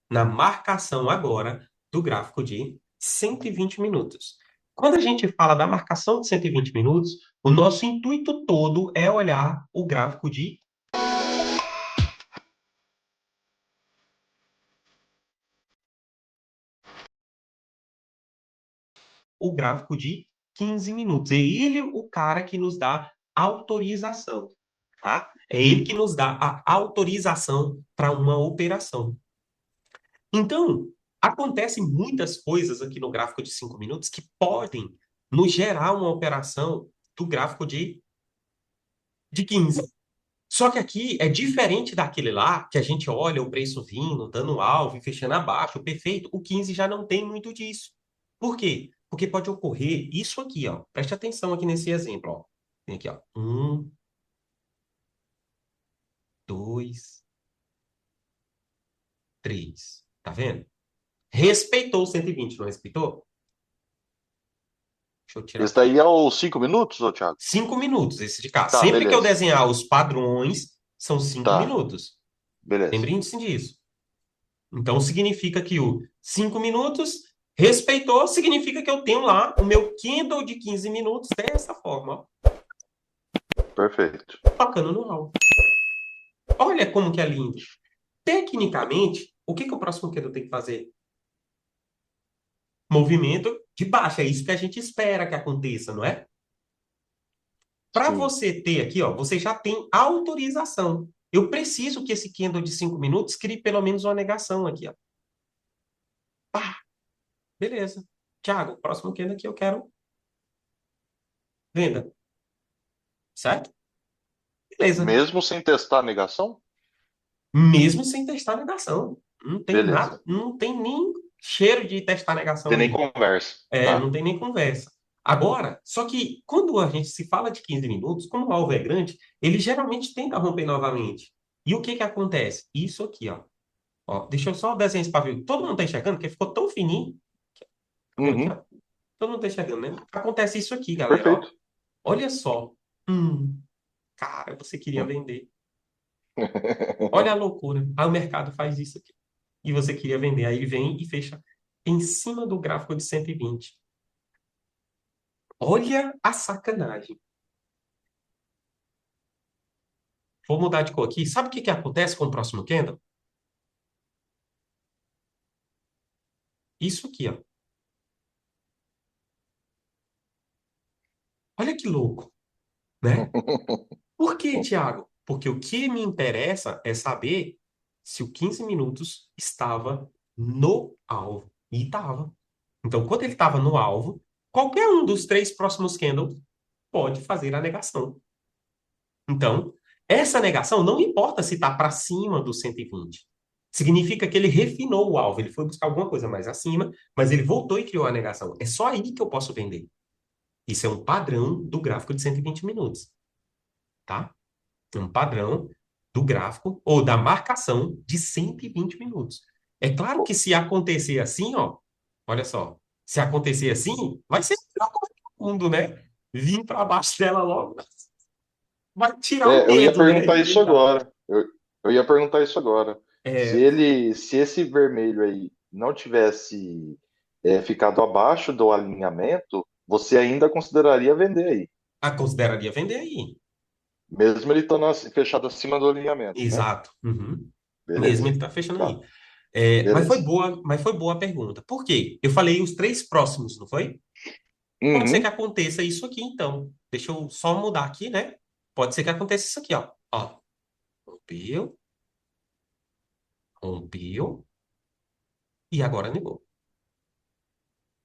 na marcação agora do gráfico de 120 minutos. Quando a gente fala da marcação de 120 minutos, o nosso intuito todo é olhar o gráfico de 15 minutos. É ele o cara que nos dá autorização, tá? É ele que nos dá a autorização para uma operação. Então, acontecem muitas coisas aqui no gráfico de 5 minutos que podem nos gerar uma operação do gráfico de 15. Só que aqui é diferente daquele lá, que a gente olha o preço vindo, dando alvo e fechando abaixo, perfeito. O 15 já não tem muito disso. Por quê? Porque pode ocorrer isso aqui, ó. Preste atenção aqui nesse exemplo, ó. Tem aqui, ó. Um, dois, três. Tá vendo? Respeitou o 120, não respeitou? Deixa eu tirar Esse aqui. daí é os 5 minutos, ô Thiago? 5 minutos esse de cá. Tá, Sempre que eu beleza. desenhar os padrões, são cinco Tá, minutos. beleza. Lembrem-se disso. Então, significa que o 5 minutos respeitou, significa que eu tenho lá o meu candle de 15 minutos dessa forma, ó, Perfeito. tocando no alvo. Olha como que é lindo. Tecnicamente, o que que o próximo candle tem que fazer? Movimento de baixa. É isso que a gente espera que aconteça, não é? Para Sim. você ter aqui, ó, você já tem autorização. Eu preciso que esse candle de 5 minutos crie pelo menos uma negação aqui, ó. Pá, beleza. Thiago, o próximo candle aqui eu quero venda, certo? Beleza. Mesmo sem testar a negação? Mesmo sem testar negação. Não tem Beleza. nada, não tem nem cheiro de testar negação Tem nem aí. conversa. É, Tá. não tem nem conversa. Agora, só que quando a gente se fala de 15 minutos, como o alvo é grande, ele geralmente tenta romper novamente. E o que que acontece? Isso aqui, ó. Ó, deixa eu só desenhar esse pavio. Todo mundo tá enxergando, porque ficou tão fininho. Tá vendo aqui, Uhum. ó? Todo mundo tá enxergando, né? Acontece isso aqui, galera, ó. Perfeito. Olha só. Cara, você queria vender. Olha a loucura. Aí o mercado faz isso aqui. E você queria vender. Aí ele vem e fecha em cima do gráfico de 120. Olha a sacanagem. Vou mudar de cor aqui. Sabe o que que acontece com o próximo candle? Isso aqui, ó. Olha que louco, né? Por quê, Thiago? Porque o que me interessa é saber se o 15 minutos estava no alvo. E estava. Então, quando ele estava no alvo, qualquer um dos três próximos candles pode fazer a negação. Então, essa negação não importa se está para cima do 120. Significa que ele refinou o alvo, ele foi buscar alguma coisa mais acima, mas ele voltou e criou a negação. É só aí que eu posso vender. Isso é um padrão do gráfico de 120 minutos, tá? É um padrão do gráfico ou da marcação de 120 minutos. É claro que se acontecer assim, ó, olha só, se acontecer assim, vai ser a melhor coisa do mundo, né? Vir para baixo dela logo, vai tirar o Eu ia medo, né, perguntar de isso entrar. agora. Eu ia perguntar isso agora. É, Se esse vermelho aí não tivesse ficado abaixo do alinhamento, você ainda consideraria vender aí, consideraria vender aí. mesmo ele estando fechado acima do alinhamento, né? Exato. Uhum. Mesmo Beleza. ele tá fechando Tá. aí. É, Beleza. mas foi boa a pergunta. Por quê? Eu falei os três próximos, não foi? Pode ser que Uhum. aconteça isso aqui, então. Deixa eu só mudar aqui, né? Pode ser que aconteça isso aqui, ó. Ó, rompeu, rompeu, e agora negou.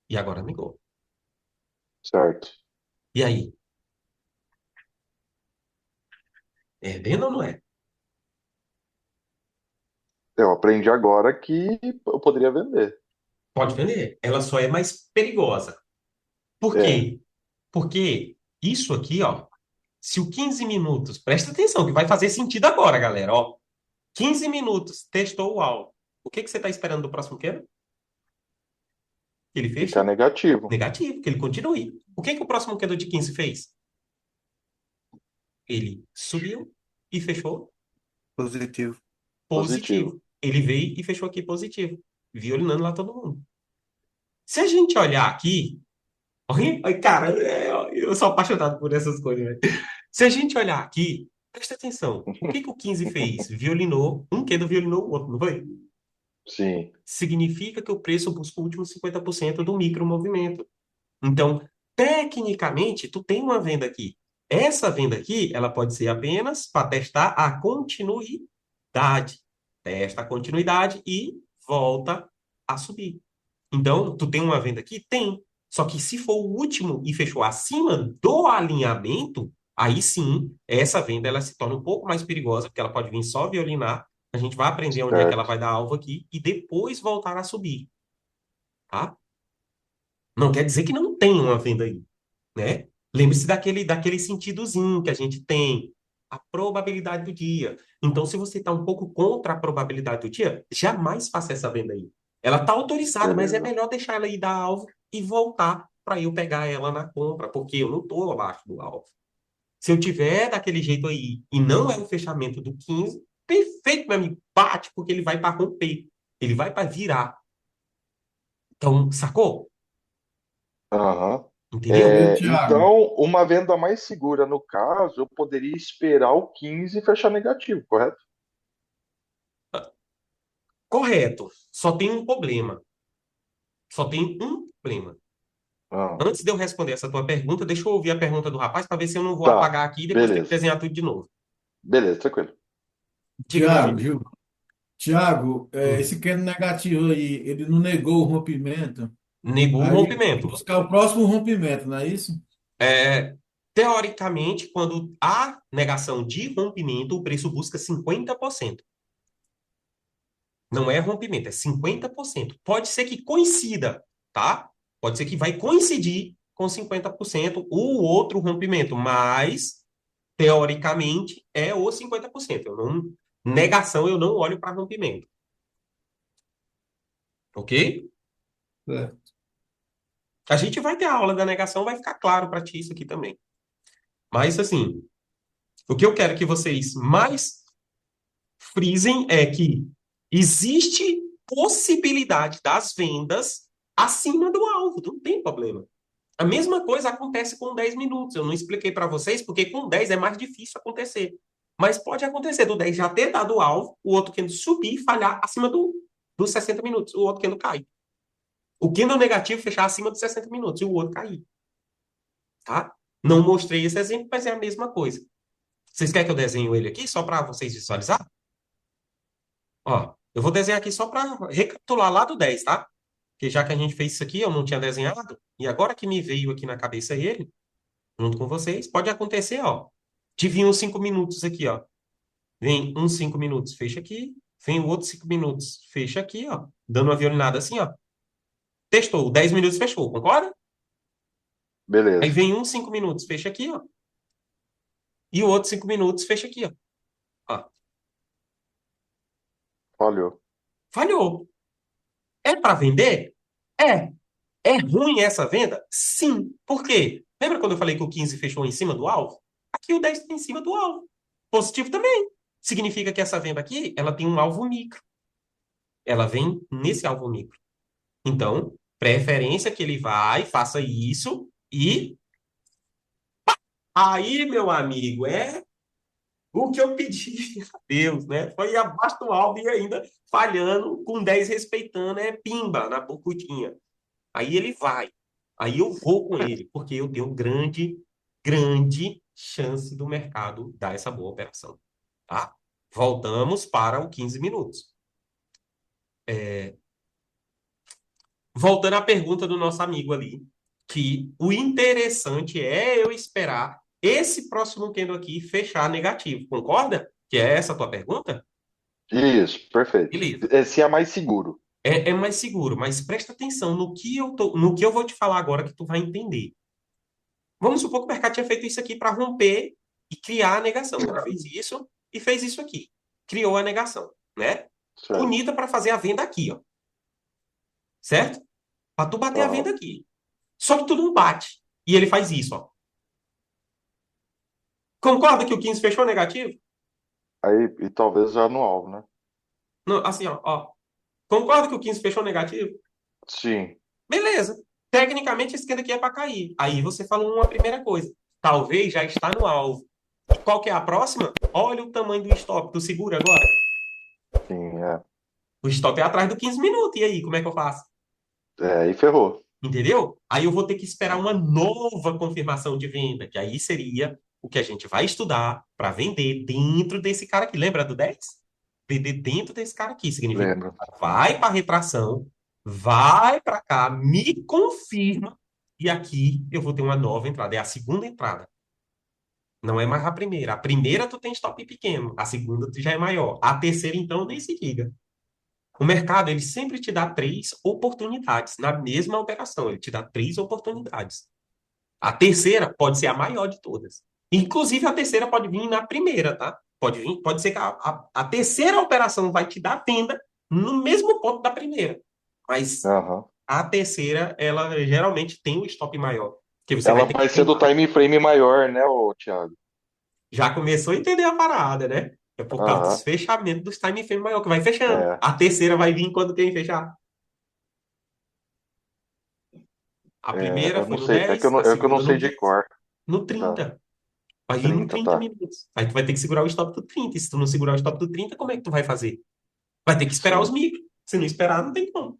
E agora negou. Certo. E aí? É venda ou não é? Eu aprendi agora que eu poderia vender. Pode vender. Ela só é mais perigosa. Por É. quê? Porque isso aqui, ó, se o 15 minutos, presta atenção, que vai fazer sentido agora, galera, ó. 15 minutos, testou o alvo. O que que você está esperando do próximo queiro? Que ele Ficar feche? negativo. Negativo, que ele continue. O que que o próximo candle de 15 fez? Ele subiu e fechou Positivo. Positivo. positivo. Ele veio e fechou aqui positivo, violinando lá todo mundo. Se a gente olhar aqui, olha, cara, eu sou apaixonado por essas coisas, velho. Se a gente olhar aqui, presta atenção. O que que o 15 fez? Violinou, um queda violinou o outro, não foi? Sim, Significa que o preço busca o último 50% do micromovimento. Então, tecnicamente, tu tem uma venda aqui. Essa venda aqui, ela pode ser apenas para testar a continuidade. Testa a continuidade e volta a subir. Então, tu tem uma venda aqui? Tem. Só que se for o último e fechou acima do alinhamento, aí sim, essa venda ela se torna um pouco mais perigosa, porque ela pode vir só violinar. A gente vai aprender onde é que ela certo. vai dar alvo aqui e depois voltar a subir, tá? Não quer dizer que não tem uma venda aí, né? Lembre-se daquele sentidozinho que a gente tem, a probabilidade do dia. Então, se você está um pouco contra a probabilidade do dia, jamais faça essa venda aí. Ela está autorizada, mas é Beleza. melhor deixar ela ir dar alvo e voltar para eu pegar ela na compra, porque eu não estou abaixo do alvo. Se eu tiver daquele jeito aí e não é o fechamento do 15, perfeito, meu amigo, bate, porque ele vai para romper, ele vai para virar. Então, sacou? Aham. Entendeu? Thiago, Então, uma venda mais segura, no caso, eu poderia esperar o 15 e fechar negativo, correto? Correto. Só tem um problema. Só tem um problema. Ah, Antes de eu responder essa tua pergunta, deixa eu ouvir a pergunta do rapaz para ver se eu não vou tá, apagar aqui e depois ter que beleza. desenhar tudo de novo. Beleza, tranquilo. Diga, meu Thiago, amigo. Gil, Thiago, Hum. esse cano negativo aí, ele não negou o rompimento. Negou o Aí ele vai rompimento. buscar o próximo rompimento, não é isso? É, teoricamente, quando há negação de rompimento, o preço busca 50%. Não é rompimento, é 50%. Pode ser que coincida, tá? Pode ser que vai coincidir com 50% o outro rompimento, mas teoricamente é o 50%. Negação, eu não olho para rompimento, ok? É. A gente vai ter a aula da negação, vai ficar claro para ti isso aqui também. Mas, assim, o que eu quero que vocês mais frisem é que existe possibilidade das vendas acima do alvo, não tem problema. A mesma coisa acontece com 10 minutos. Eu não expliquei para vocês, porque com 10 é mais difícil acontecer. Mas pode acontecer do 10 já ter dado o alvo, o outro querendo subir e falhar acima dos 60 minutos, o outro querendo cair. O candle negativo fechar acima dos 60 minutos e o outro cair, tá? Não mostrei esse exemplo, mas é a mesma coisa. Vocês querem que eu desenhe ele aqui só para vocês visualizar? Ó, eu vou desenhar aqui só para recapitular lá do 10, tá? Porque já que a gente fez isso aqui, eu não tinha desenhado, e agora que me veio aqui na cabeça ele, junto com vocês, pode acontecer, ó. De vir uns 5 minutos aqui, ó. Vem uns 5 minutos, fecha aqui. Vem o outro 5 minutos, fecha aqui, ó. Dando uma violinada assim, ó. Testou, 10 minutos fechou, concorda? Aí Beleza. vem uns 5 minutos, fecha aqui, ó. E o outro 5 minutos, fecha aqui, ó. Ó, Falhou. falhou. É para vender? É. É ruim essa venda? Sim. Por quê? Lembra quando eu falei que o 15 fechou em cima do alvo? Aqui o 10 está em cima do alvo. Positivo também. Significa que essa venda aqui, ela tem um alvo micro. Ela vem nesse alvo micro. Então, preferência que ele vai, faça isso e aí, meu amigo, é o que eu pedi a Deus, né? Foi abaixo do alvo e ainda falhando, com 10 respeitando, é pimba na bocutinha. Aí ele vai. Aí eu vou com ele, porque eu tenho grande chance do mercado dar essa boa operação, tá? Voltamos para o 15 minutos. Voltando à pergunta do nosso amigo ali, que o interessante é eu esperar esse próximo candle aqui fechar negativo, concorda? Que é essa a tua pergunta? Isso, perfeito. Beleza. Esse é mais seguro. É mais seguro, mas presta atenção no que eu vou te falar agora que tu vai entender. Vamos supor que o mercado tinha feito isso aqui para romper e criar a negação. Ele fez isso e fez isso aqui. Criou a negação, né? Certo. Bonita para fazer a venda aqui, ó. Certo? Para tu bater a venda Aham. aqui. Só que tu não bate. E ele faz isso, ó. Concorda que o 15 fechou negativo? Aí, e talvez já no alvo, né? Assim, ó. Concorda que o 15 fechou negativo? Sim, Beleza. Tecnicamente, esse aqui é para cair. Aí você falou uma primeira coisa. Talvez já está no alvo. E qual que é a próxima? Olha o tamanho do stop. Tu segura agora? sim, é. O stop é atrás do 15 minutos. E aí, como é que eu faço? É, aí ferrou. Entendeu? Aí eu vou ter que esperar uma nova confirmação de venda, que aí seria o que a gente vai estudar para vender dentro desse cara aqui. Lembra do 10? Vender dentro desse cara aqui significa Lembro. vai para retração, vai para cá, me confirma e aqui eu vou ter uma nova entrada. É a segunda entrada. Não é mais a primeira. A primeira tu tem stop pequeno, a segunda tu já é maior. A terceira então nem se liga. O mercado, ele sempre te dá três oportunidades na mesma operação. Ele te dá três oportunidades. A terceira pode ser a maior de todas. Inclusive, a terceira pode vir na primeira, tá? Pode vir, pode ser que a terceira operação vai te dar venda no mesmo ponto da primeira. Mas Aham. a terceira, ela geralmente tem um stop maior. Que você vai Ela ter que vai ser do tentar. time frame maior, né, ô Thiago? Já começou a entender a parada, né? É por causa dos Aham. fechamentos dos time frame maior, que vai fechando. É, A terceira vai vir quando quem fechar. A primeira eu foi não no sei. 10, a É que eu não segunda no sei de 15, cor. no Tá. 30. Vai vir no 30 30 tá. minutos. Aí tu vai ter que segurar o stop do 30. E se tu não segurar o stop do 30, como é que tu vai fazer? Vai ter que esperar os Sim. micros. Se não esperar, não tem como.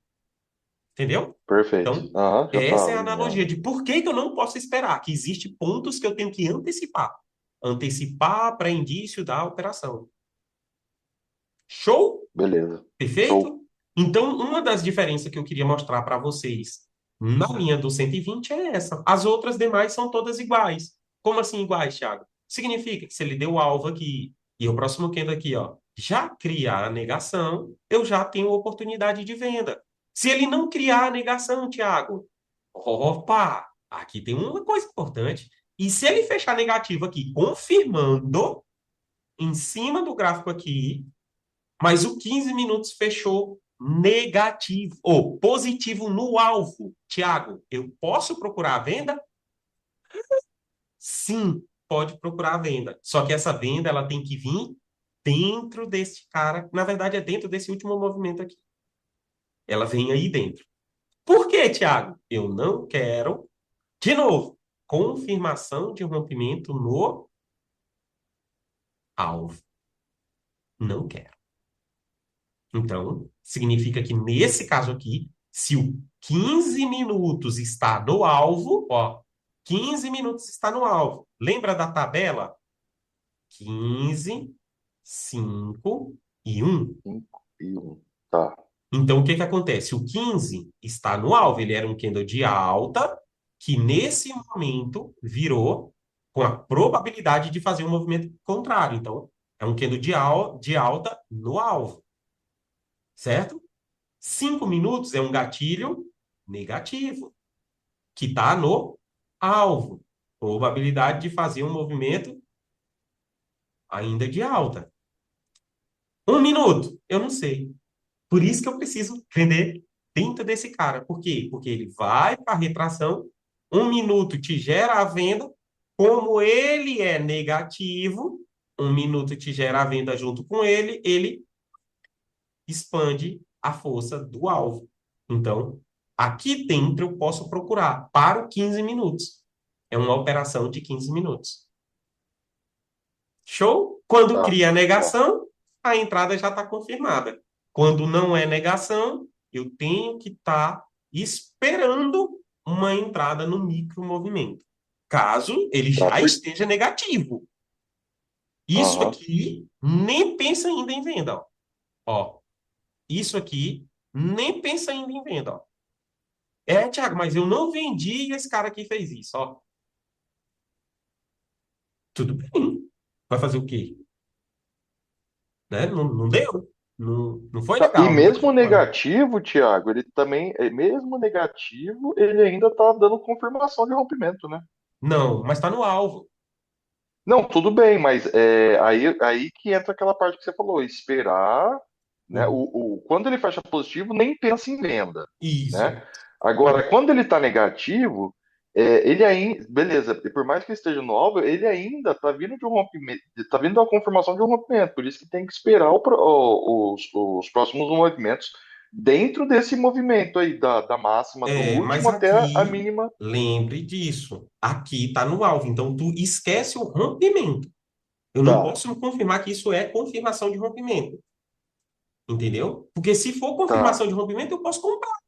Entendeu? Perfeito. Então, Aham, já tá essa é a analogia alinhando. de por que que eu não posso esperar. Que existe pontos que eu tenho que antecipar. Antecipar para indício da operação. Show? Beleza. Show. Perfeito? Então, uma das diferenças que eu queria mostrar para vocês na linha do 120 é essa. As outras demais são todas iguais. Como assim iguais, Thiago? Significa que se ele deu o alvo aqui e o próximo candle aqui, ó, já criar a negação, eu já tenho oportunidade de venda. Se ele não criar a negação, Thiago, opa, aqui tem uma coisa importante. E se ele fechar negativo aqui, confirmando em cima do gráfico aqui, mas o 15 minutos fechou negativo ou positivo no alvo. Tiago, eu posso procurar a venda? Sim, pode procurar a venda. Só que essa venda ela tem que vir dentro desse cara. Na verdade, é dentro desse último movimento aqui. Ela vem aí dentro. Por quê, Tiago? Eu não quero, de novo, confirmação de rompimento no alvo. Não quero. Então, significa que nesse caso aqui, se o 15 minutos está no alvo, ó, 15 minutos está no alvo. Lembra da tabela? 15, 5 e 1. 5 e 1. Tá. Então, o que que acontece? O 15 está no alvo, ele era um candle de alta, que nesse momento virou com a probabilidade de fazer um movimento contrário. Então, é um candle de alta no alvo, certo? 5 minutos é um gatilho negativo, que está no alvo. Probabilidade de fazer um movimento ainda de alta. 1 minuto, eu não sei. Por isso que eu preciso vender dentro desse cara. Por quê? Porque ele vai para a retração, 1 minuto te gera a venda, como ele é negativo, 1 minuto te gera a venda junto com ele, ele expande a força do alvo. Então, aqui dentro eu posso procurar para 15 minutos. É uma operação de 15 minutos. Show? Quando Tá. cria a Tá. negação, a entrada já está confirmada. Quando não é negação, eu tenho que estar esperando uma entrada no micromovimento. Caso ele Tá. já esteja negativo. Isso Aham. aqui nem pensa ainda em venda. Ó. Ó, isso aqui nem pensa ainda em venda. Ó. É, Thiago, mas eu não vendi e esse cara aqui fez isso, ó. Tudo bem. Vai fazer o quê? Né? Não, não deu. Não, não foi Tá. E legal, não foi mesmo bacana. negativo, Thiago, ele também, mesmo negativo, ele ainda tá dando confirmação de rompimento, né? Não, mas tá no alvo. Não, tudo bem, mas aí que entra aquela parte que você falou, esperar, né? Uhum. Quando ele fecha positivo, nem pensa em venda, né? Isso. Agora, quando ele está negativo, ele ainda, beleza, e por mais que ele esteja no alvo, ele ainda tá vindo de um rompimento, tá vindo da confirmação de um rompimento, por isso que tem que esperar os próximos movimentos dentro desse movimento aí, da máxima do Mas último até a aqui, mínima. lembre disso. Aqui está no alvo. Então, tu esquece o rompimento. Eu não Tá, posso confirmar que isso é confirmação de rompimento. Entendeu? Porque se for confirmação tá, de rompimento, eu posso comprar,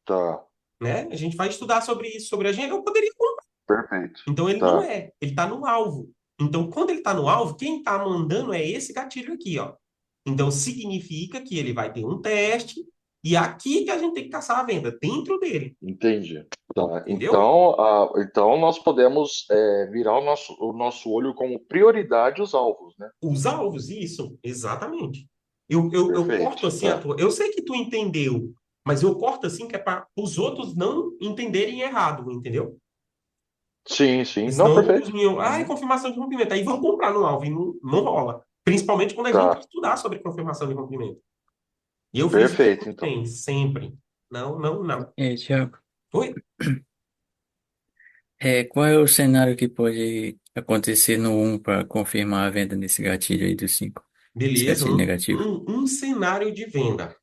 tá, né? A gente vai estudar sobre isso, sobre a agenda, eu poderia comprar. perfeito. Então, ele não Tá, é. Ele está no alvo. Então, quando ele está no alvo, quem está mandando é esse gatilho aqui, ó. Então, significa que ele vai ter um teste e é aqui que a gente tem que caçar a venda, dentro dele. entendi. Tá, Entendeu? então nós podemos virar o nosso olho como prioridade os alvos, né? Os alvos, isso, exatamente. Eu corto Perfeito, assim a tá. tua. Eu sei que tu entendeu, mas eu corto assim que é para os outros não entenderem errado, entendeu? Sim, sim. Não, Senão os perfeito. meus. Ah, é Uhum. confirmação de rompimento. Aí vão comprar no alvo e não rola. Principalmente quando a gente Tá, estudar sobre confirmação de rompimento. E eu friso isso perfeito, muito então. bem, sempre. Não, não, não. Tiago, Oi? qual é o cenário que pode acontecer no um para confirmar a venda nesse gatilho aí do 5? Esse Beleza, gatilho negativo. um cenário de venda.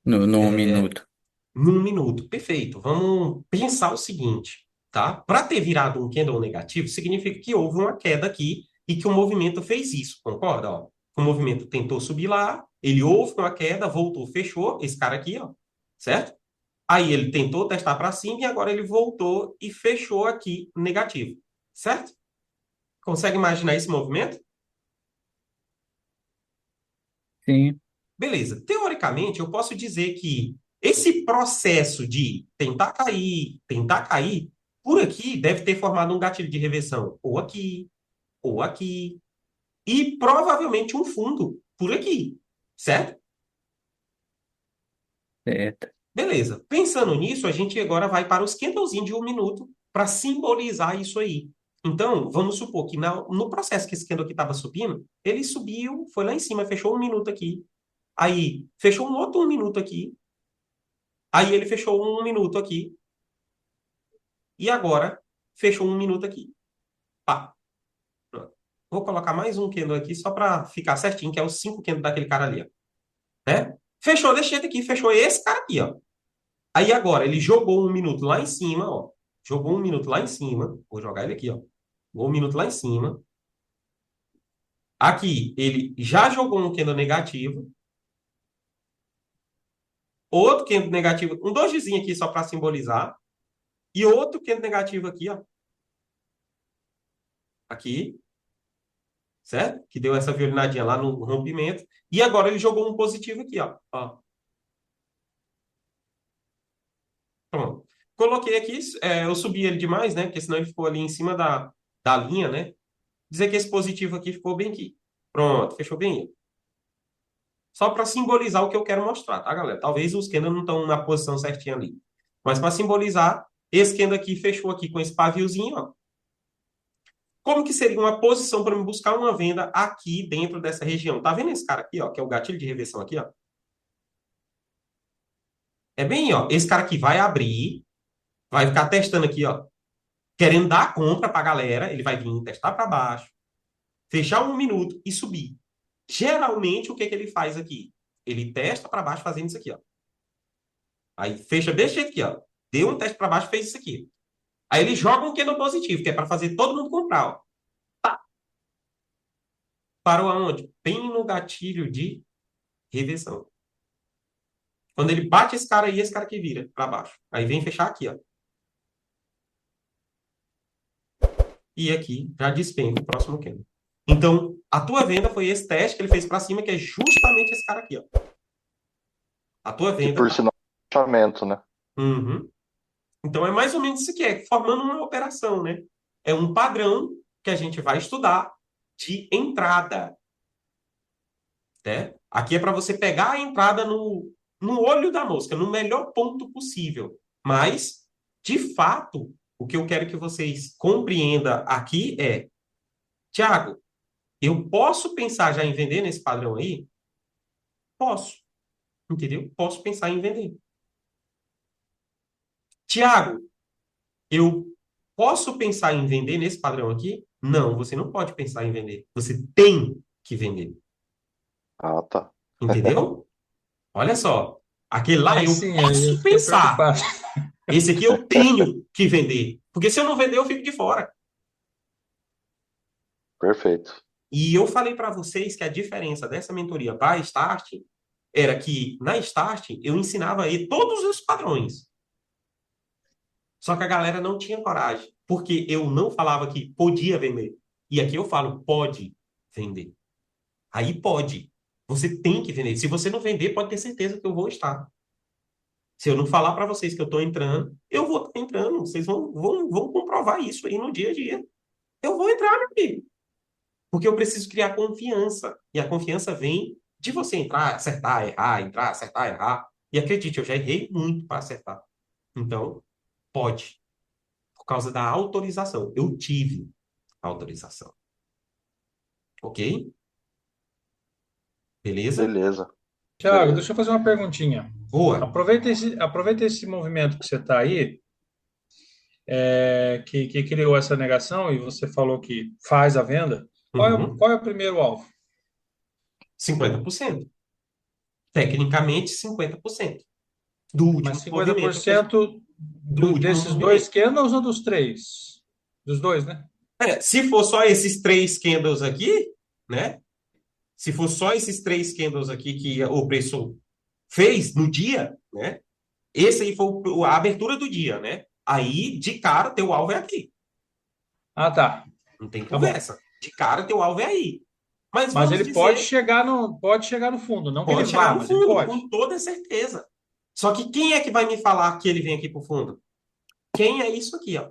No 1 minuto. Num minuto. Perfeito. Vamos pensar o seguinte, tá? Para ter virado um candle negativo, significa que houve uma queda aqui e que o movimento fez isso, concorda? Ó, o movimento tentou subir lá, ele houve uma queda, voltou, fechou, esse cara aqui, ó, certo? Aí ele tentou testar para cima e agora ele voltou e fechou aqui negativo, certo? Consegue imaginar esse movimento? Sim, Beleza. Teoricamente, eu posso dizer que esse processo de tentar cair, por aqui deve ter formado um gatilho de reversão, ou aqui, e provavelmente um fundo por aqui, certo? certo. Beleza. Pensando nisso, a gente agora vai para os candlezinhos de 1 minuto para simbolizar isso aí. Então, vamos supor que no processo que esse candle aqui estava subindo, ele subiu, foi lá em cima, fechou 1 minuto aqui. Aí, fechou um outro 1 minuto aqui. Aí ele fechou 1 minuto aqui. E agora fechou 1 minuto aqui. Pá. Pronto. Vou colocar mais um candle aqui só para ficar certinho, que é os 5 candles daquele cara ali, ó. Né? Fechou desse jeito aqui, fechou esse cara aqui, ó. Aí agora ele jogou 1 minuto lá em cima, ó. Jogou 1 minuto lá em cima. Vou jogar ele aqui, ó. Jogou 1 minuto lá em cima. Aqui ele já jogou um candle negativo. Outro candle negativo, um dojizinho aqui só para simbolizar. E outro candle negativo aqui, ó. Aqui. Certo? Que deu essa violinadinha lá no rompimento. E agora ele jogou um positivo aqui, ó. Ó. Pronto. Coloquei aqui, eu subi ele demais, né? Porque senão ele ficou ali em cima da linha, né? Dizer que esse positivo aqui ficou bem aqui. Pronto, fechou bem ele. Só para simbolizar o que eu quero mostrar, tá, galera? Talvez os candles não estão na posição certinha ali. Mas para simbolizar, esse candle aqui fechou aqui com esse paviozinho, ó. Como que seria uma posição para me buscar uma venda aqui dentro dessa região? Tá vendo esse cara aqui, ó, que é o gatilho de reversão aqui, ó? É bem, ó, esse cara aqui vai abrir, vai ficar testando aqui, ó, querendo dar a compra pra galera, ele vai vir testar para baixo, fechar 1 minuto e subir. Geralmente, o que que ele faz aqui? Ele testa para baixo fazendo isso aqui, ó. Aí fecha desse jeito aqui, ó. Deu um teste para baixo, fez isso aqui. Aí ele joga um candle positivo, que é para fazer todo mundo comprar, ó. Tá. Parou aonde? Bem no gatilho de reversão. Quando ele bate esse cara aí, esse cara que vira para baixo. Aí vem fechar aqui, ó. E aqui já despenca o próximo candle. Então, a tua venda foi esse teste que ele fez para cima, que é justamente esse cara aqui, ó. A tua Que venda por tá. sinal é um fechamento, né? Uhum. Então, é mais ou menos isso aqui, é formando uma operação, né? É um padrão que a gente vai estudar de entrada, né? Aqui é para você pegar a entrada no olho da mosca, no melhor ponto possível. Mas, de fato, o que eu quero que vocês compreendam aqui é, Tiago, eu posso pensar já em vender nesse padrão aí? Posso, entendeu? Posso pensar em vender. Tiago, Eu posso pensar em vender nesse padrão aqui? Não, você não pode pensar em vender. Você tem que vender. Ah, tá. Entendeu? Olha só. Aquele lá Ah, eu sim, aí eu posso fiquei pensar. preocupado. Esse aqui eu tenho que vender. Porque se eu não vender, eu fico de fora. Perfeito. E eu falei para vocês que a diferença dessa mentoria para a Start era que na Start eu ensinava aí todos os padrões. Só que a galera não tinha coragem, porque eu não falava que podia vender. E aqui eu falo, pode vender. Aí pode. Você tem que vender. Se você não vender, pode ter certeza que eu vou estar. Se eu não falar para vocês que eu estou entrando, eu vou estar entrando. Vocês vão comprovar isso aí no dia a dia. Eu vou entrar, meu amigo. Porque eu preciso criar confiança. E a confiança vem de você entrar, acertar, errar, entrar, acertar, errar. E acredite, eu já errei muito para acertar. Então, pode. Por causa da autorização. Eu tive autorização. Ok? Beleza? Beleza. Tiago, Beleza. deixa eu fazer uma perguntinha. Boa. Aproveita esse movimento que você está aí, que criou essa negação e você falou que faz a venda. Qual é, o- Uhum. qual é o primeiro alvo? 50%. Tecnicamente, 50% do Mas último cinquenta por movimento que eu, cento do último desses dois movimento. candles ou dos três? Dos dois, né? Se for só esses três candles aqui, né? Se for só esses três candles aqui que o preço fez no dia, né? Esse aí foi a abertura do dia, né? Aí, de cara, teu alvo é aqui. Ah, tá. Não tem Tá bom. conversa. De cara, teu alvo é aí. Mas Mas vamos ele pode dizer, chegar no fundo. Não que ele pode chegar vá, no mas ele fundo, pode. com toda certeza. Só que quem é que vai me falar que ele vem aqui pro fundo? Quem é isso aqui, ó?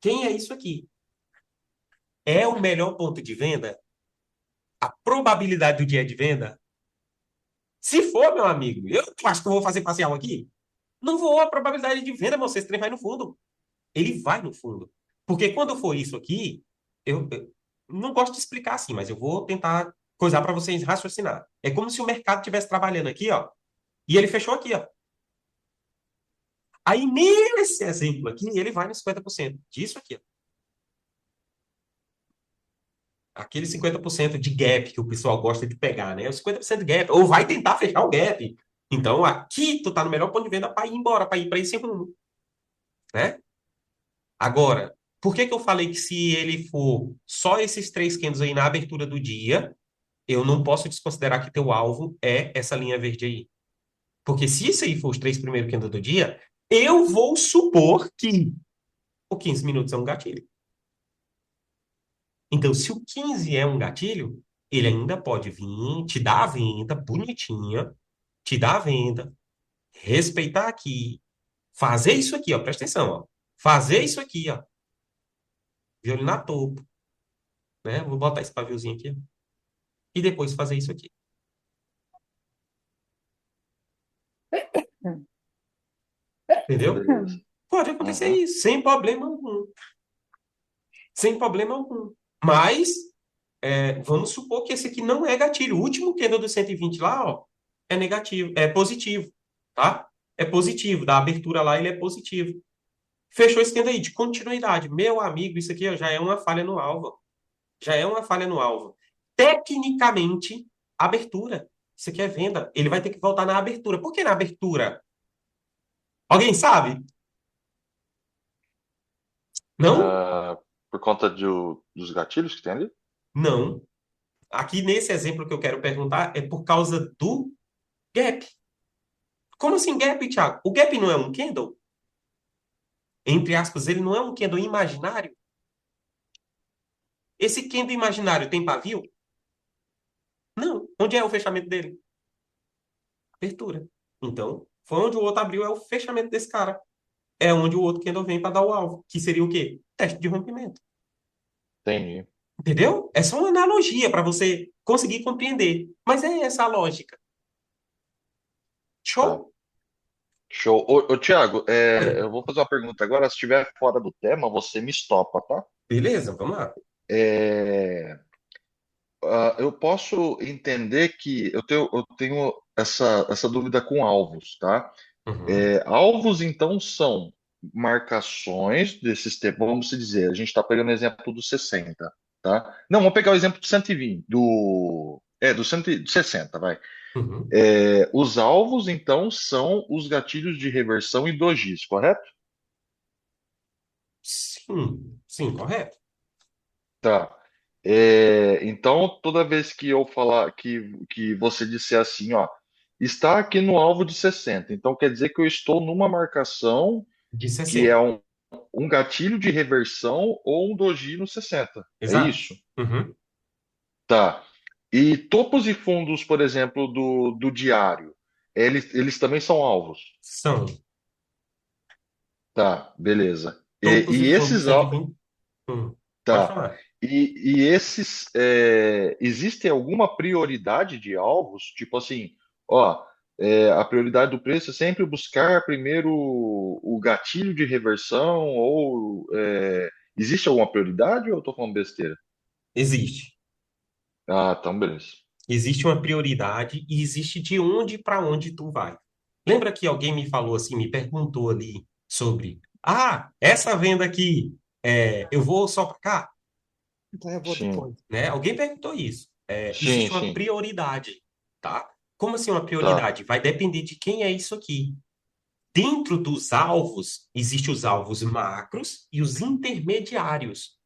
Quem é isso aqui? É o melhor ponto de venda? A probabilidade do dia de venda? Se for, meu amigo, eu acho que eu vou fazer parcial aqui. Não vou, a probabilidade de venda, meu, esse trem vai no fundo. Ele vai no fundo. Porque quando for isso aqui, eu não gosto de explicar assim, mas eu vou tentar coisar para vocês raciocinar. É como se o mercado estivesse trabalhando aqui, ó, e ele fechou aqui, ó. Aí, nesse exemplo aqui, ele vai no 50% disso aqui, ó. Aquele 50% de gap que o pessoal gosta de pegar, né? O 50% de gap. Ou vai tentar fechar o gap. Então, aqui tu tá no melhor ponto de venda para ir embora, para ir para esse rumo, né? Agora, por que que eu falei que se ele for só esses três candles aí na abertura do dia, eu não posso desconsiderar que teu alvo é essa linha verde aí? Porque se isso aí for os três primeiros candles do dia, eu vou supor que o 15 minutos é um gatilho. Então, se o 15 é um gatilho, ele ainda pode vir, te dar a venda bonitinha, te dar a venda, respeitar aqui, fazer isso aqui, ó, presta atenção, ó. Fazer isso aqui, ó, violino a topo, né? Vou botar esse paviozinho aqui, ó, e depois fazer isso aqui. Entendeu? Beleza. Pode acontecer Uhum. isso, sem problema algum. Sem problema algum. Mas, vamos supor que esse aqui não é gatilho. O último candle do 120 lá, ó, é negativo, é positivo, tá? É positivo. Da abertura lá, ele é positivo. Fechou esse candle aí, de continuidade. Meu amigo, isso aqui ó, já é uma falha no alvo. Já é uma falha no alvo. Tecnicamente, abertura. Isso aqui é venda. Ele vai ter que voltar na abertura. Por que na abertura? Alguém sabe? Não? Ah, por conta dos gatilhos que tem ali? Não. Aqui nesse exemplo que eu quero perguntar é por causa do gap. Como assim gap, Thiago? O gap não é um candle? Entre aspas, ele não é um candle imaginário? Esse candle imaginário tem pavio? Não. Onde é o fechamento dele? Abertura. Então, foi onde o outro abriu, é o fechamento desse cara. É onde o outro candle vem para dar o alvo. Que seria o quê? Teste de rompimento. Entendi. Entendeu? É só uma analogia para você conseguir compreender. Mas é essa a lógica. Tá. Show? Show. Ô, Thiago, Oi. eu vou fazer uma pergunta agora. Se estiver fora do tema, você me estopa, tá? Beleza, vamos lá. É, eu posso entender que eu tenho essa dúvida com alvos, tá? Uhum. Alvos, então, são marcações desses tempos, vamos dizer, a gente está pegando o exemplo do 60, tá? Não, vamos pegar o exemplo do 120, do 160, vai. Uhum. Os alvos, então, são os gatilhos de reversão e dojis, correto? Sim, sim, correto. Tá. Então, toda vez que eu falar que você disser assim, ó, está aqui no alvo de 60, então quer dizer que eu estou numa marcação De que é 60. um gatilho de reversão ou um doji no 60. É Exato. isso? Uhum. Tá. E topos e fundos, por exemplo, do diário, eles também são alvos. São Tá, beleza. topos e E fundos esses, 120. Pode tá. falar. E esses, existe alguma prioridade de alvos? Tipo assim, ó, a prioridade do preço é sempre buscar primeiro o gatilho de reversão ou existe alguma prioridade ou eu tô falando besteira? Existe. Ah, então beleza. Existe uma prioridade e existe de onde para onde tu vai. Lembra que alguém me falou assim, me perguntou ali sobre, essa venda aqui, eu vou só para cá? Então eu vou Sim, depois, né? Alguém perguntou isso. sim, Existe uma sim. prioridade, tá? Como assim uma Tá, prioridade? Vai depender de quem é isso aqui. Dentro dos alvos, existem os alvos macros e os intermediários.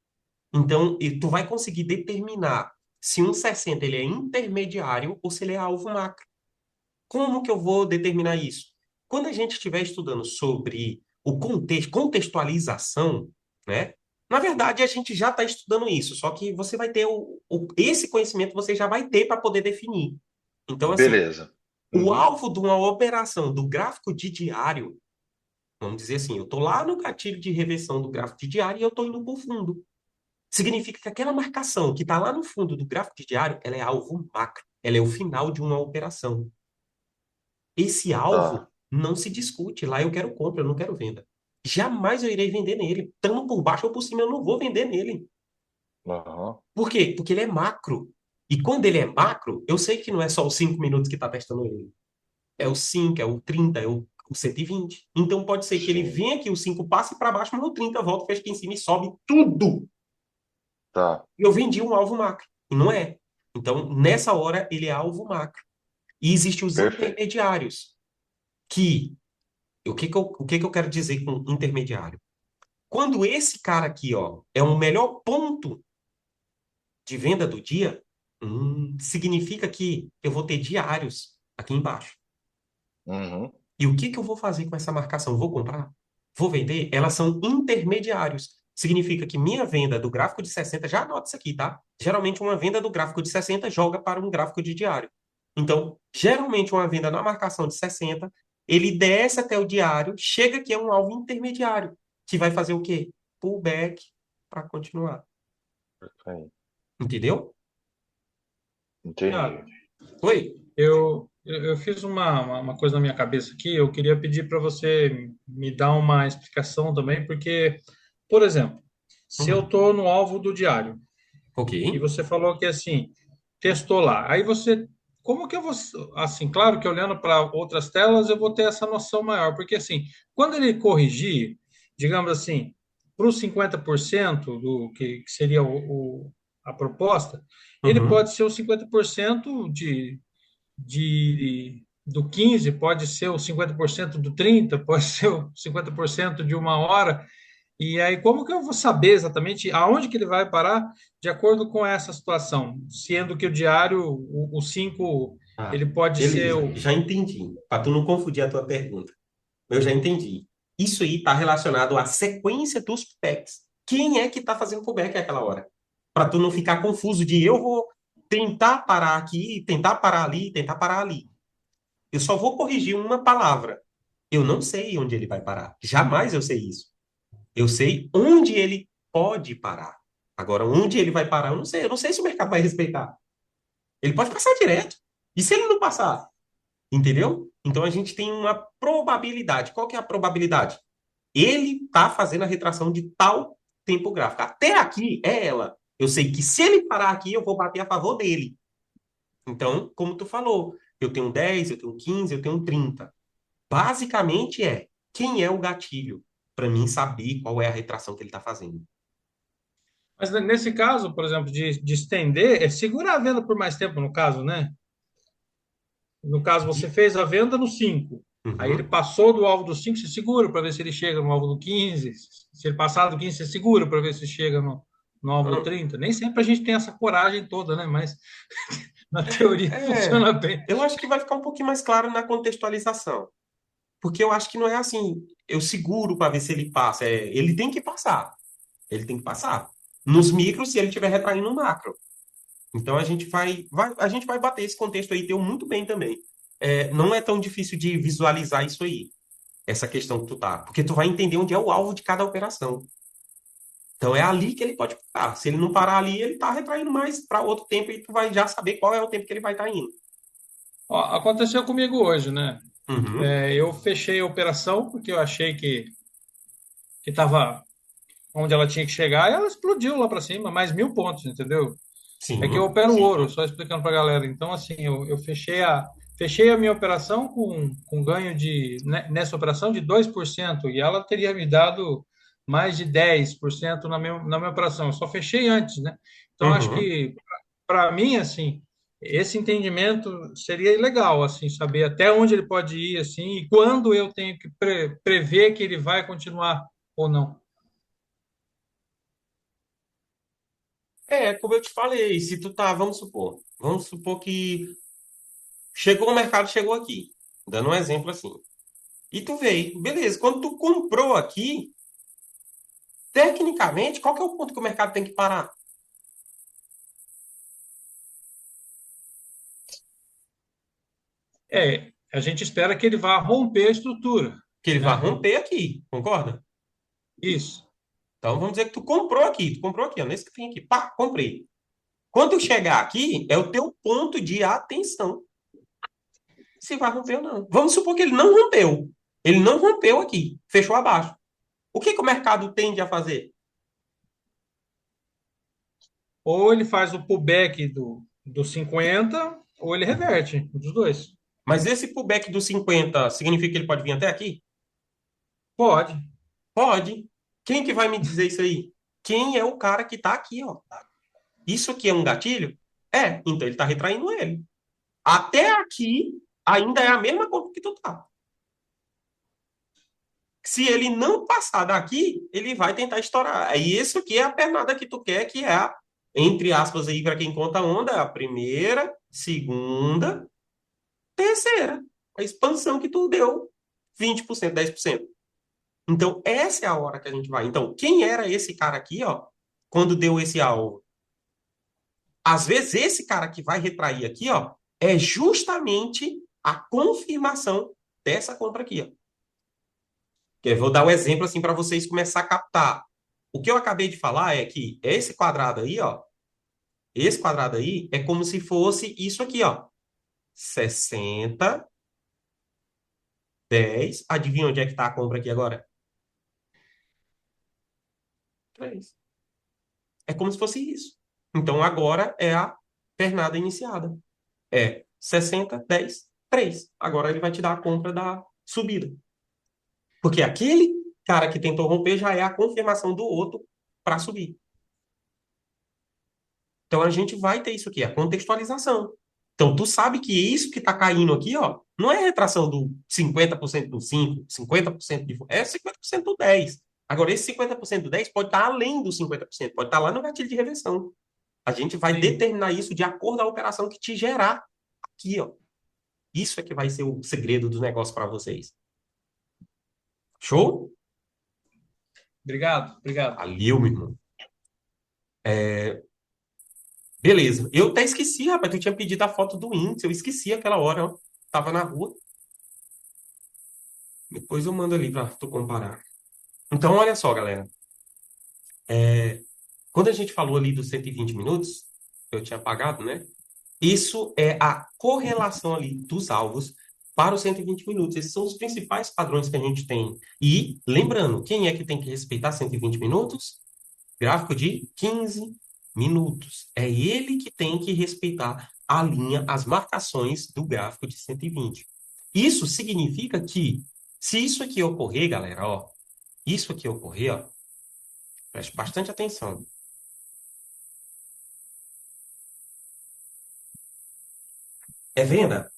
Então, tu vai conseguir determinar se um 60 ele é intermediário ou se ele é alvo macro. Como que eu vou determinar isso? Quando a gente estiver estudando sobre o contexto, contextualização, né? Na verdade, a gente já está estudando isso, só que você vai ter esse conhecimento você já vai ter para poder definir. Então, assim, beleza. o Uhum, alvo de uma operação do gráfico de diário, vamos dizer assim, eu estou lá no gatilho de reversão do gráfico de diário e eu estou indo para o fundo. Significa que aquela marcação que está lá no fundo do gráfico de diário, ela é alvo macro. Ela é o final de uma operação. Esse alvo tá. não se discute. Lá eu quero compra, eu não quero venda. Jamais eu irei vender nele. Estando por baixo ou por cima, eu não vou vender nele. Aham, Por quê? Porque ele é macro. E quando ele é macro, eu sei que não é só os 5 minutos que está testando ele. É o 5, é o 30, é o 120. Então pode ser que ele sim, venha aqui, o 5 passe para baixo, mas no 30 volta, fecha aqui em cima e sobe tudo. tá. Eu vendi um alvo macro. E não é. Então, nessa hora, ele é alvo macro. E existem os Perfeito. intermediários, que o que que eu quero dizer com intermediário? Quando esse cara aqui, ó, é o melhor ponto de venda do dia, significa que eu vou ter diários aqui embaixo. Uhum, E o que que eu vou fazer com essa marcação? Vou comprar? Vou vender? Elas são intermediários. Significa que minha venda do gráfico de 60, já anota isso aqui, tá? Geralmente uma venda do gráfico de 60 joga para um gráfico de diário. Então, geralmente uma venda na marcação de 60, ele desce até o diário, chega aqui a um alvo intermediário, que vai fazer o quê? Pullback para continuar. perfeito. Entendeu? Entendi. Tiago, Oi? eu fiz uma coisa na minha cabeça aqui, eu queria pedir para você me dar uma explicação também, porque, por exemplo, se eu Uhum. estou no alvo do diário Ok. e você falou que assim, testou lá, aí você, como que eu vou, assim, claro que olhando para outras telas eu vou ter essa noção maior, porque assim, quando ele corrigir, digamos assim, para os 50% do que seria a proposta, ele Uhum. pode ser os 50% do 15, pode ser o 50% do 30, pode ser o 50% de uma hora. E aí, como que eu vou saber exatamente aonde que ele vai parar de acordo com essa situação? Sendo que o diário, o 5 Ah, ele pode ser beleza. o. Já entendi. Para tu não confundir a tua pergunta. Eu já entendi. Isso aí está relacionado à sequência dos pullbacks. Quem é que está fazendo pullback àquela hora? Para tu não ficar confuso de eu vou tentar parar aqui, tentar parar ali, tentar parar ali. Eu só vou corrigir uma palavra. Eu não sei onde ele vai parar. Jamais eu sei isso. Eu sei onde ele pode parar. Agora, onde ele vai parar, eu não sei. Eu não sei se o mercado vai respeitar. Ele pode passar direto. E se ele não passar? Entendeu? Então a gente tem uma probabilidade. Qual que é a probabilidade? Ele está fazendo a retração de tal tempo gráfico. Até aqui é ela. Eu sei que se ele parar aqui, eu vou bater a favor dele. Então, como tu falou, eu tenho 10, eu tenho 15, eu tenho 30. Basicamente quem é o gatilho para mim saber qual é a retração que ele está fazendo. Mas nesse caso, por exemplo, de estender, é segurar a venda por mais tempo, no caso, né? No caso, você fez a venda no 5. Aí ele Uhum. passou do alvo do 5, você segura para ver se ele chega no alvo do 15. Se ele passar do 15, você segura para ver se chega no alvo do 30. Nem sempre a gente tem essa coragem toda, né? Mas na teoria É, funciona bem. eu acho que vai ficar um pouquinho mais claro na contextualização. Porque eu acho que não é assim, eu seguro para ver se ele passa. Ele tem que passar. Ele tem que passar. Nos micros, se ele estiver retraindo no macro. Então a gente vai bater esse contexto aí, deu muito bem também. Não é tão difícil de visualizar isso aí, essa questão que tu tá. Porque tu vai entender onde é o alvo de cada operação. Então é ali que ele pode parar. Se ele não parar ali, ele tá retraindo mais para outro tempo e tu vai já saber qual é o tempo que ele vai estar indo. Ó, aconteceu comigo hoje, né? Uhum. Eu fechei a operação porque eu achei que estava onde ela tinha que chegar e ela explodiu lá para cima, mais 1.000 pontos, entendeu? É que eu Sim. opero ouro, só explicando para a galera. Então, assim, eu fechei a minha operação com ganho nessa operação de 2% e ela teria me dado mais de 10% na minha operação. Eu só fechei antes, né? Então, acho Uhum. que, para mim, assim, esse entendimento seria legal, assim, saber até onde ele pode ir, assim, e quando eu tenho que prever que ele vai continuar ou não. Como eu te falei, se tu tá, vamos supor que chegou o mercado, chegou aqui, dando um exemplo assim. E tu veio, beleza, quando tu comprou aqui, tecnicamente, qual que é o ponto que o mercado tem que parar? A gente espera que ele vá romper a estrutura, Que ele vai né? romper aqui, concorda? Isso. Então vamos dizer que tu comprou aqui, ó, nesse que tem aqui, pá, comprei. Quando tu chegar aqui, é o teu ponto de atenção, se vai romper ou não. Vamos supor que ele não rompeu. Ele não rompeu aqui, fechou abaixo. O que que o mercado tende a fazer? Ou ele faz o pullback do 50, ou ele reverte, um dos dois. Mas esse pullback dos 50 significa que ele pode vir até aqui? Pode. Pode. Quem que vai me dizer isso aí? Quem é o cara que tá aqui, ó? Isso aqui é um gatilho? Então ele tá retraindo ele. Até aqui ainda é a mesma conta que tu tá. Se ele não passar daqui, ele vai tentar estourar. Aí isso aqui é a pernada que tu quer, que é a, entre aspas aí, para quem conta onda, a primeira, segunda, terceira. A expansão que tu deu 20%, 10%. Então, essa é a hora que a gente vai. Então, quem era esse cara aqui, ó, quando deu esse alvo? Às vezes, esse cara que vai retrair aqui, ó, é justamente a confirmação dessa compra aqui, ó. Que eu vou dar um exemplo assim para vocês começar a captar. O que eu acabei de falar é que esse quadrado aí, ó, esse quadrado aí é como se fosse isso aqui, ó. 60, 10. Adivinha onde é que tá a compra aqui agora? 3. É como se fosse isso. Então agora é a pernada iniciada. 60, 10, 3. Agora ele vai te dar a compra da subida. Porque aquele cara que tentou romper já é a confirmação do outro para subir. Então a gente vai ter isso aqui, a contextualização. Então tu sabe que isso que está caindo aqui, ó, não é retração do 50% do 5, 50% é 50% do 10. Agora esse 50% do 10 pode estar além do 50%, pode estar lá no gatilho de reversão. A gente vai Sim. determinar isso de acordo com a operação que te gerar aqui, ó. Isso é que vai ser o segredo do negócio para vocês. Show? Obrigado, obrigado. Valeu, meu irmão. Beleza. Eu até esqueci, rapaz. Tu tinha pedido a foto do índice. Eu esqueci aquela hora, ó. Tava na rua. Depois eu mando ali pra tu comparar. Então, olha só, galera. Quando a gente falou ali dos 120 minutos, eu tinha apagado, né? Isso é a correlação ali dos alvos para os 120 minutos. Esses são os principais padrões que a gente tem. E, lembrando, quem é que tem que respeitar 120 minutos? Gráfico de 15 minutos. É ele que tem que respeitar a linha, as marcações do gráfico de 120. Isso significa que, se isso aqui ocorrer, galera, ó, Isso aqui ocorrer, ó, preste bastante atenção. É venda?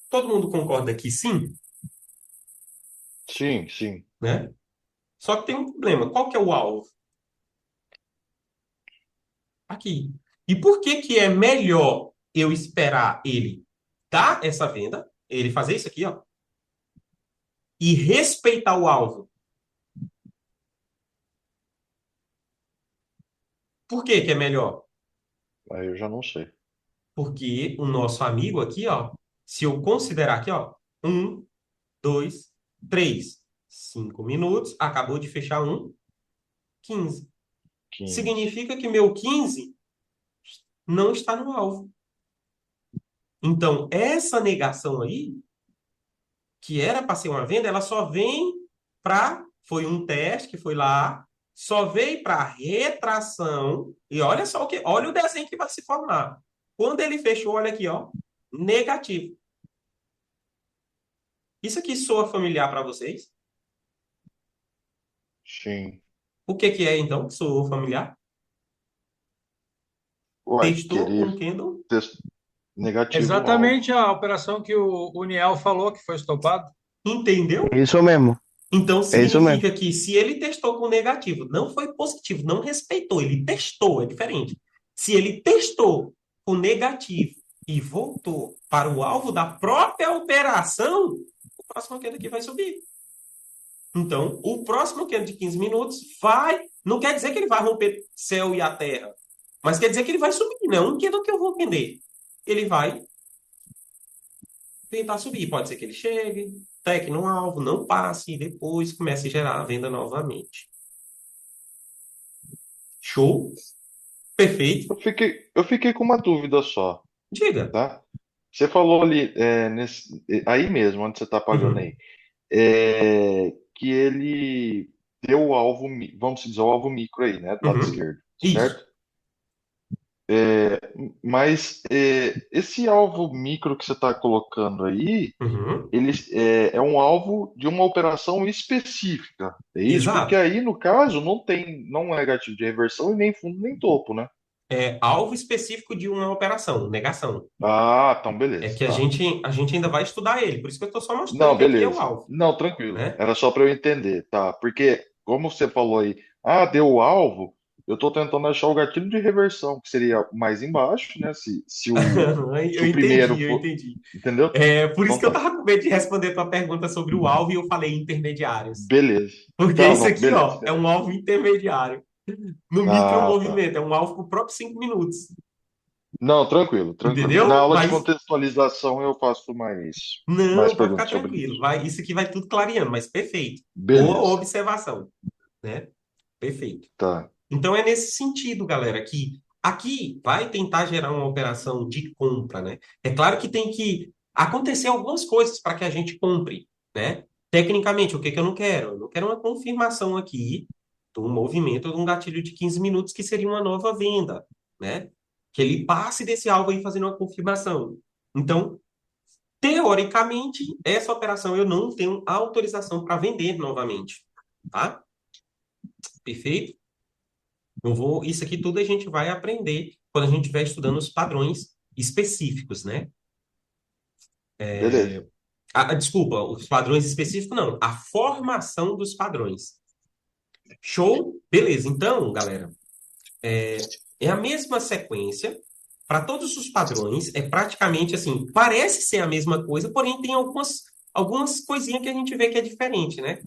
Todo mundo concorda que sim, Sim, sim. né? Só que tem um problema. Qual que é o alvo? Aqui. E por que que é melhor eu esperar ele dar essa venda, ele fazer isso aqui, ó, e respeitar o alvo? Por que que é melhor? Aí eu já não sei. Porque o nosso amigo aqui, ó, se eu considerar aqui, ó, 1, 2, 3, 5 minutos, acabou de fechar 15. 15. Significa que meu 15 não está no alvo. Então, essa negação aí, que era para ser uma venda, ela só vem para. Foi um teste que foi lá, só veio para retração. E olha só olha o desenho que vai se formar. Quando ele fechou, olha aqui, ó, negativo. Isso aqui soa familiar para vocês? Sim. O que que é então que soou familiar? Uai, Testou querer com candle, texto negativo no alvo. Exatamente a operação que o Niel falou que foi estopado. entendeu? Isso mesmo, Então é isso mesmo. significa que se ele testou com negativo, não foi positivo, não respeitou, ele testou, é diferente. Se ele testou com negativo e voltou para o alvo da própria operação, o próximo candle aqui vai subir. Então, o próximo candle de 15 minutos vai, não quer dizer que ele vai romper céu e a terra, mas quer dizer que ele vai subir, não é um candle que eu vou vender. Ele vai tentar subir, pode ser que ele chegue, teque no alvo, não passe e depois comece a gerar a venda novamente. Show? Perfeito. Eu fiquei com uma dúvida só, Diga. tá? Você falou ali, aí mesmo, onde você está pagando Uhum. aí, que ele deu o alvo, vamos dizer, o alvo micro aí, né, do lado Uhum. esquerdo, Isso. certo? Mas esse alvo micro que você está colocando aí, Uhum. ele é um alvo de uma operação específica, é isso? Porque Exato. aí, no caso, não é gatilho de reversão e nem fundo nem topo, né? É alvo específico de uma operação, negação. Ah, então É beleza, que a tá. gente, a gente ainda vai estudar ele, por isso que eu estou só mostrando Não, que aqui é o beleza. alvo, Não, tranquilo. né? Era só para eu entender, tá? Porque, como você falou aí, deu o alvo, eu tô tentando achar o gatilho de reversão, que seria mais embaixo, né? Se Eu o primeiro entendi, eu for. entendi. Entendeu? É por isso Então que eu tá. tava com medo de responder tua pergunta sobre o alvo e eu falei intermediários. Beleza. Porque Tá isso bom, aqui, beleza, ó, é um beleza. alvo intermediário. No Ah, tá. micromovimento, é um alvo por próprios 5 minutos. Não, tranquilo, tranquilo. Na Entendeu? aula de Mas contextualização eu faço mais não, pode ficar perguntas sobre tranquilo. isso. Vai, isso aqui vai tudo clareando, mas perfeito. Boa Beleza. observação, né? Perfeito. Tá. Então é nesse sentido, galera, que aqui vai tentar gerar uma operação de compra, né? É claro que tem que acontecer algumas coisas para que a gente compre, né? Tecnicamente, o que que eu não quero? Eu não quero uma confirmação aqui do movimento de um gatilho de 15 minutos que seria uma nova venda, né? Que ele passe desse alvo aí fazendo uma confirmação. Então, teoricamente, essa operação eu não tenho autorização para vender novamente, tá? Perfeito? Isso aqui tudo a gente vai aprender quando a gente estiver estudando os padrões específicos, né? Beleza. Desculpa, os padrões específicos não, a formação dos padrões. Show? Beleza, então, galera, é a mesma sequência para todos os padrões, é praticamente assim, parece ser a mesma coisa, porém tem algumas coisinhas que a gente vê que é diferente, né?